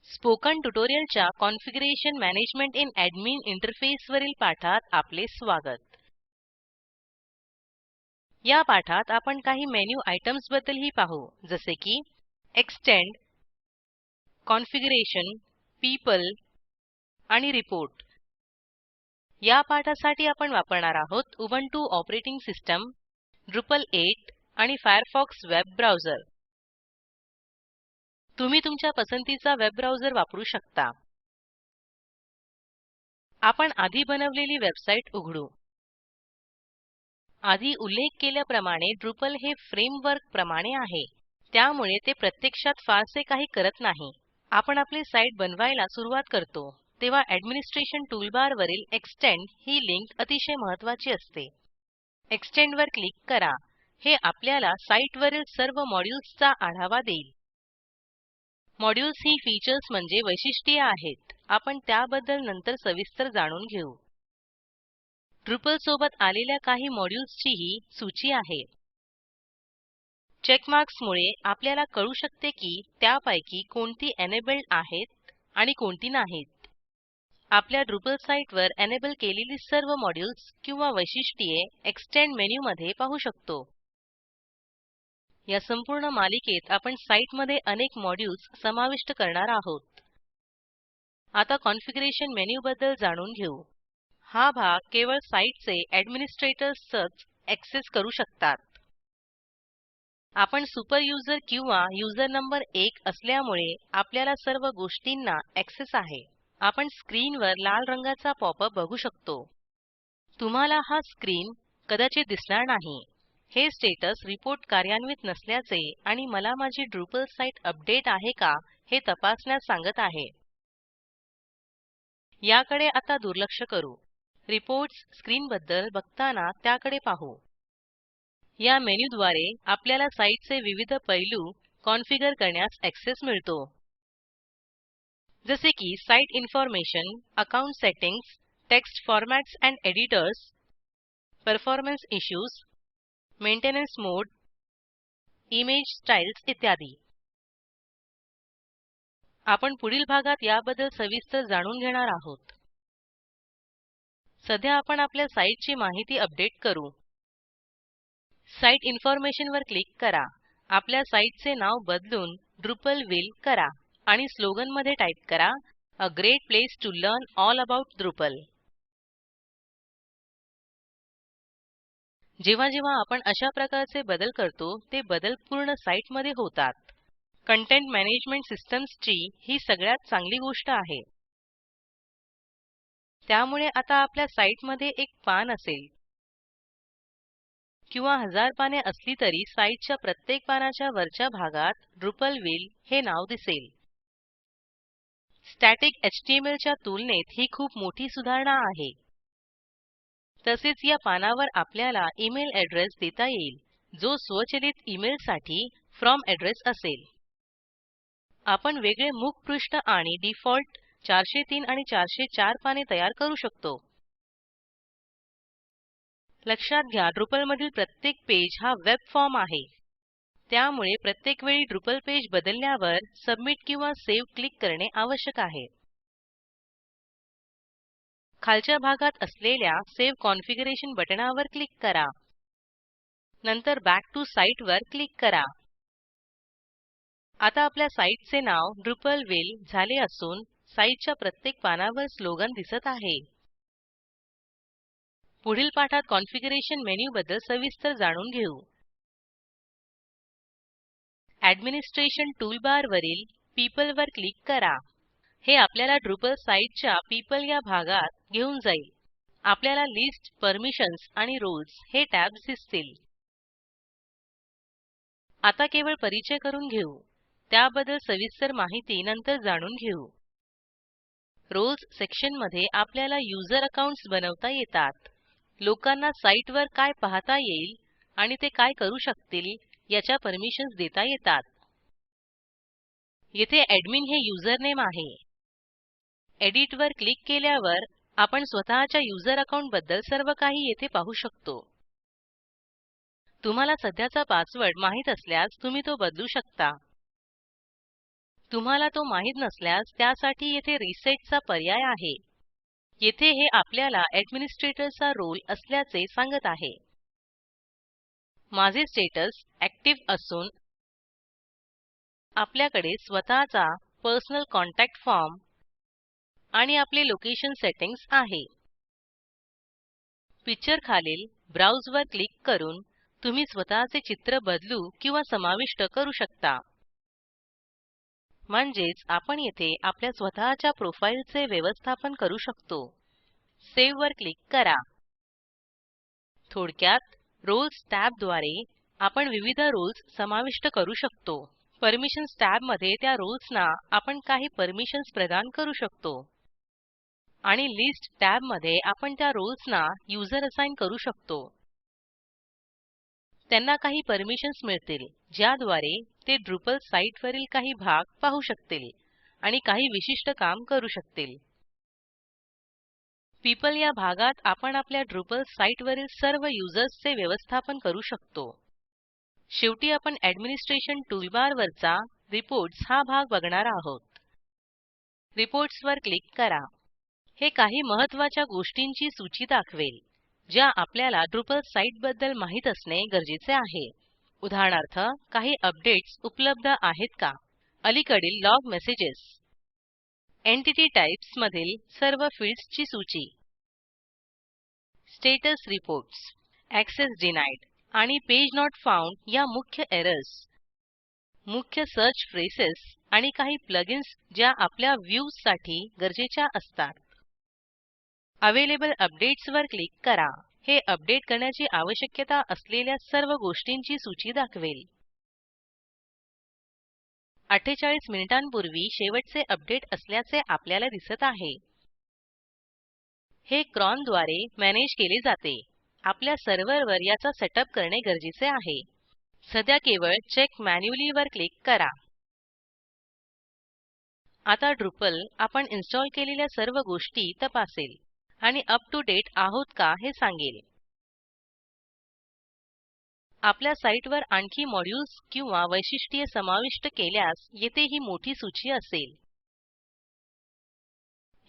Spoken ट्युटोरियलच्या configuration management in admin interface वरील पाठात आपले स्वागत. या पाठात आपण काही मेनू आयटम्स बद्दलही पाहू, जसे की एक्सटेंड, कॉन्फिगरेशन, पीपल आणि रिपोर्ट. या पाठासाठी आपण वापरणार आहोत उबुंटू ऑपरेटिंग सिस्टम, ड्रुपल 8 आणि फायरफॉक्स वेब ब्राउझर. तुम्ही तुमच्या पसंतीचा वेब ब्राउझर वापरू शकता. आपण आधी बनवलेली वेबसाईट उघडू. आधी उल्लेख केल्याप्रमाणे ड्रुपल हे फ्रेमवर्क प्रमाणे आहे, त्यामुळे ते प्रत्यक्षात फारसे काही करत नाही. आपण आपली साईट बनवायला सुरुवात करतो तेव्हा ऍडमिनिस्ट्रेशन टूलबार वरील एक्सटेंड ही लिंक अतिशय महत्त्वाची असते. एक्सटेंड वर क्लिक करा. हे आपल्याला साईटवरील सर्व मॉड्यूल्सचा आढावा देईल. मॉड्यूल्स ही फीचर्स म्हणजे वैशिष्ट्ये आहेत. आपण त्याबद्दल नंतर सविस्तर जाणून घेऊ. ड्रुपल सोबत आलेल्या काही मॉड्यूल्सची ही सूची आहे. चेकमार्क्समुळे आपल्याला कळू शकते की त्यापैकी कोणती एनेबल्ड आहेत आणि कोणती नाहीत. आपल्या ड्रुपल साईटवर एनेबल केलेली सर्व मॉड्यूल्स किंवा वैशिष्ट्ये एक्सटेंड मेनूमध्ये पाहू शकतो. या संपूर्ण मालिकेत आपण साईटमध्ये अनेक मॉड्यूल्स समाविष्ट करणार आहोत. आता कॉन्फिगरेशन मेनूबद्दल जाणून घेऊ. हा भाग केवळ साईटचे ऍडमिनिस्ट्रेटर्सच ऍक्सेस करू शकतात. आपण सुपर युजर किंवा युजर नंबर 1 असल्यामुळे आपल्याला सर्व गोष्टींना ऍक्सेस आहे. आपण स्क्रीनवर लाल रंगाचा पॉपअप बघू शकतो. तुम्हाला हा स्क्रीन कदाचित दिसणार नाही. हे स्टेटस रिपोर्ट कार्यान्वित नसल्याचे आणि मला माझी ड्रुपल साईट अपडेट आहे का हे तपासण्यास सांगत आहे. याकडे आता दुर्लक्ष करू. रिपोर्ट्स स्क्रीनबद्दल बघताना त्याकडे पाहू. या मेनूद्वारे आपल्याला साईटचे विविध पैलू कॉन्फिगर करण्यास ऍक्सेस मिळतो, जसे की site information, account settings, text formats and editors, performance issues, maintenance mode, image styles इत्यादी. आपण पुढील भागात याबद्दल सविस्तर जाणून घेणार आहोत. सध्या आपण आपल्या साईटची माहिती अपडेट करू. साइट इन्फॉर्मेशन वर क्लिक करा. आपल्या साईटचे नाव बदलून ड्रुपलविल करा आणि स्लोगनमध्ये टाईप करा, a great place to learn all about Drupal. जेव्हा जेव्हा आपण अशा प्रकारचे बदल करतो ते बदल पूर्ण साईटमध्ये होतात. कंटेंट मॅनेजमेंट सिस्टम्सची ही सगळ्यात चांगली गोष्ट आहे. त्यामुळे आता आपल्या साईटमध्ये एक पान असेल किंवा 1000 पाने असली तरी साईटच्या प्रत्येक पानाच्या वरच्या भागात ड्रुपलविल हे नाव दिसेल. स्टॅटिक एचटीएमएल च्या तुलनेत ही खूप मोठी सुधारणा आहे. तसेच या पानावर आपल्याला ईमेल ऍड्रेस देता येईल, जो स्वचलित ईमेलसाठी फ्रॉम ऍड्रेस असेल. आपण वेगळे मुखपृष्ठ आणि डिफॉल्ट 403 आणि 404 पाने तयार करू शकतो. लक्षात घ्या, ड्रुपलमधील प्रत्येक पेज हा वेब फॉर्म आहे. त्यामुळे प्रत्येक वेळी ड्रुपल पेज बदलल्यावर सबमिट किंवा सेव्ह क्लिक करणे आवश्यक आहे. खालच्या भागात असलेल्या सेव्ह कॉन्फिगरेशन बटणावर क्लिक करा. नंतर बॅक टू साइट वर क्लिक करा. आता आपल्या साईटचे नाव ड्रुपलविल झाले असून साईटच्या प्रत्येक पानावर स्लोगन दिसत आहे. पुढील पाठात कॉन्फिगरेशन मेनूबद्दल सविस्तर जाणून घेऊ. ऍडमिनिस्ट्रेशन टूलबार वरील पीपल वर क्लिक करा. हे आपल्याला ड्रुपल साईटच्या पीपल या भागात घेऊन जाईल. आपल्याला लिस्ट, परमिशन्स आणि रोल्स हे टॅब्स दिसतील. आता केवळ परिचय करून घेऊ. त्याबद्दल सविस्तर माहिती नंतर जाणून घेऊ. रोल्स सेक्शनमध्ये आपल्याला युजर अकाउंट्स बनवता येतात. लोकांना साईटवर काय पाहता येईल आणि ते काय करू शकतील याच्या परमिशन्स देता येतात. येथे एडमिन हे युजरनेम आहे. एडिट वर क्लिक केल्यावर आपण स्वतःच्या युजर अकाउंट बद्दल सर्व काही येथे पाहू शकतो. तुम्हाला सध्याचा पासवर्ड माहित असल्यास तुम्ही तो बदलू शकता. तुम्हाला तो माहीत नसल्यास त्यासाठी येथे रिसेटचा पर्याय आहे. येथे हे आपल्याला ऍडमिनिस्ट्रेटरचा रोल असल्याचे सांगत आहे. माझे स्टेटस ऍक्टिव्ह असून आपल्याकडे स्वतःचा पर्सनल कॉन्टॅक्ट फॉर्म आणि आपले लोकेशन सेटिंग्ज आहे. पिक्चर खालील ब्राउज वर क्लिक करून तुम्ही स्वतःचे चित्र बदलू किंवा समाविष्ट करू शकता. म्हणजेच आपण येथे आपल्या स्वतःच्या प्रोफाईलचे व्यवस्थापन करू शकतो. सेव्ह वर क्लिक करा. थोडक्यात रोल्स टॅबद्वारे आपण विविध रोल्स समाविष्ट करू शकतो. परमिशन्स टॅबमध्ये त्या रोल्सना आपण काही परमिशन्स प्रदान करू शकतो. आणि लिस्ट टॅबमध्ये आपण त्या रोल्सना यूझर असाइन करू शकतो. त्यांना काही परमिशन्स मिळतील ज्याद्वारे ते ड्रुपल साईटवरील काही भाग पाहू शकतील आणि काही विशिष्ट काम करू शकतील. पीपल या भागात आपण आपल्या ड्रुपल साईटवरील सर्व युजर्सचे व्यवस्थापन करू शकतो. शेवटी आपण ऍडमिनिस्ट्रेशन टूलबार वरचा रिपोर्ट्स हा भाग बघणार आहोत. रिपोर्ट्स वर क्लिक करा. हे काही महत्त्वाच्या गोष्टींची सूची दाखवेल ज्या आपल्याला ड्रुपल साईटबद्दल माहित असणे गरजेचे आहे. उदाहरणार्थ काही अपडेट्स उपलब्ध आहेत का, अलीकडील लॉग मेसेजेस, एंटिटी टाइप्स मधील सर्व फील्ड्सची सूची, स्टेटस रिपोर्ट्स, एक्सेस डिनाईड आणि पेज नॉट फाउंड या मुख्य एरर्स, मुख्य सर्च फ्रेसेस आणि काही प्लगइन्स ज्या आपल्या व्ह्यूजसाठी गरजेच्या असतात. अवेलेबल अपडेट्स वर क्लिक करा. हे अपडेट करण्याची आवश्यकता असलेल्या सर्व गोष्टींची सूची दाखवेल. 48 मिनिटांपूर्वी शेवटचे अपडेट असल्याचे आपल्याला दिसत आहे. हे cron द्वारे मॅनेज केले जाते. आपल्या सर्व्हरवर याचा सेटअप करणे गरजेचे आहे. सध्या केवळ चेक मॅन्युअली वर क्लिक करा. आता ड्रुपल आपण इन्स्टॉल केलेल्या सर्व गोष्टी तपासेल आणि अप टू डेट आहोत का हे सांगेल. आपल्या साईटवर आणखी मॉड्यूल्स किंवा वैशिष्ट्ये समाविष्ट केल्यास येथे ही मोठी सूची असेल.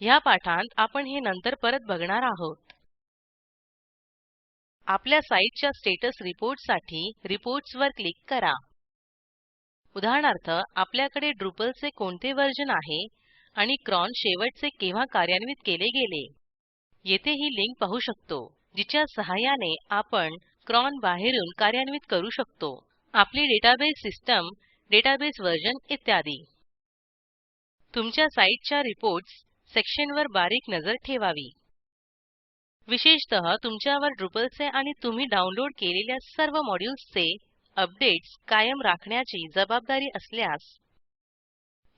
ह्या पाठांत आपण हे नंतर परत बघणार आहोत. आपल्या साईटच्या स्टेटस रिपोर्टसाठी रिपोर्ट्स वर क्लिक करा. उदाहरणार्थ आपल्याकडे ड्रुपलचे कोणते व्हर्जन आहे आणि क्रॉन शेवटचे केव्हा कार्यान्वित केले गेले. येथे ही लिंक पाहू शकतो जिच्या सहाय्याने आपण क्रॉन बाहेरून कार्यान्वित करू शकतो. आपली डेटाबेस सिस्टम, डेटाबेस व्हर्जन इत्यादी. तुमच्या साईटच्या रिपोर्ट्स सेक्शनवर बारीक नजर ठेवावी. विशेषतः तुमच्यावर ड्रुपलचे आणि तुम्ही डाउनलोड केलेल्या सर्व मॉड्यूल्सचे अपडेट्स कायम राखण्याची जबाबदारी असल्यास.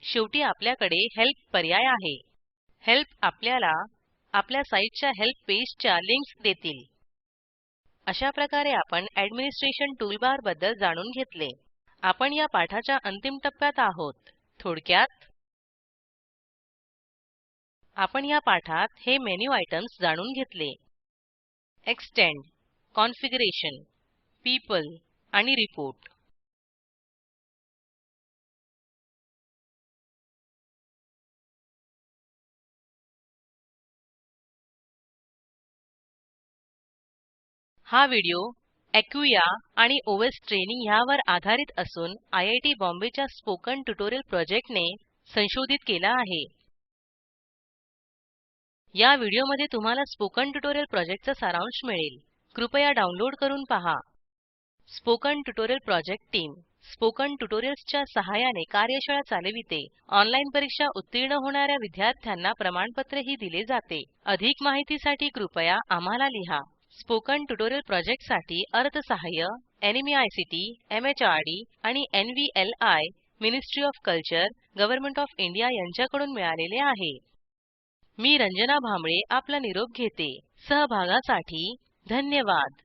शेवटी आपल्याकडे हेल्प पर्याय आहे. हेल्प आपल्याला आपल्या साईटच्या हेल्प पेजच्या लिंक्स देतील. अशा प्रकारे आपण ऍडमिनिस्ट्रेशन टूलबार बद्दल जाणून घेतले. आपण या पाठाच्या अंतिम टप्प्यात आहोत. थोडक्यात आपण या पाठात हे मेनू आयटम्स जाणून घेतले. एक्सटेंड, कॉन्फिगरेशन, पीपल आणि रिपोर्ट. हा व्हिडिओ एक्युया आणि ओएस ट्रेनिंग ह्यावर आधारित असून आयआयटी बॉम्बेच्या स्पोकन ट्युटोरियल प्रोजेक्टने संशोधित केला आहे. या व्हिडिओमध्ये तुम्हाला स्पोकन ट्युटोरियल प्रोजेक्टचा सारांश मिळेल. कृपया डाउनलोड करून पहा. Spoken tutorial project team spoken ट्युटोरियल्सच्या सहाय्याने कार्यशाळा चालविते. ऑनलाईन परीक्षा उत्तीर्ण होणाऱ्या विद्यार्थ्यांना प्रमाणपत्रही दिले जाते. अधिक माहितीसाठी कृपया आम्हाला लिहा. स्पोकन ट्युटोरियल प्रोजेक्टसाठी अर्थसहाय्य NMEICT, MHRD आणि NVLI ministry of culture, government of India यांच्याकडून मिळालेले आहे. मी रंजना भांबळे आपला निरोप घेते. सहभागासाठी धन्यवाद.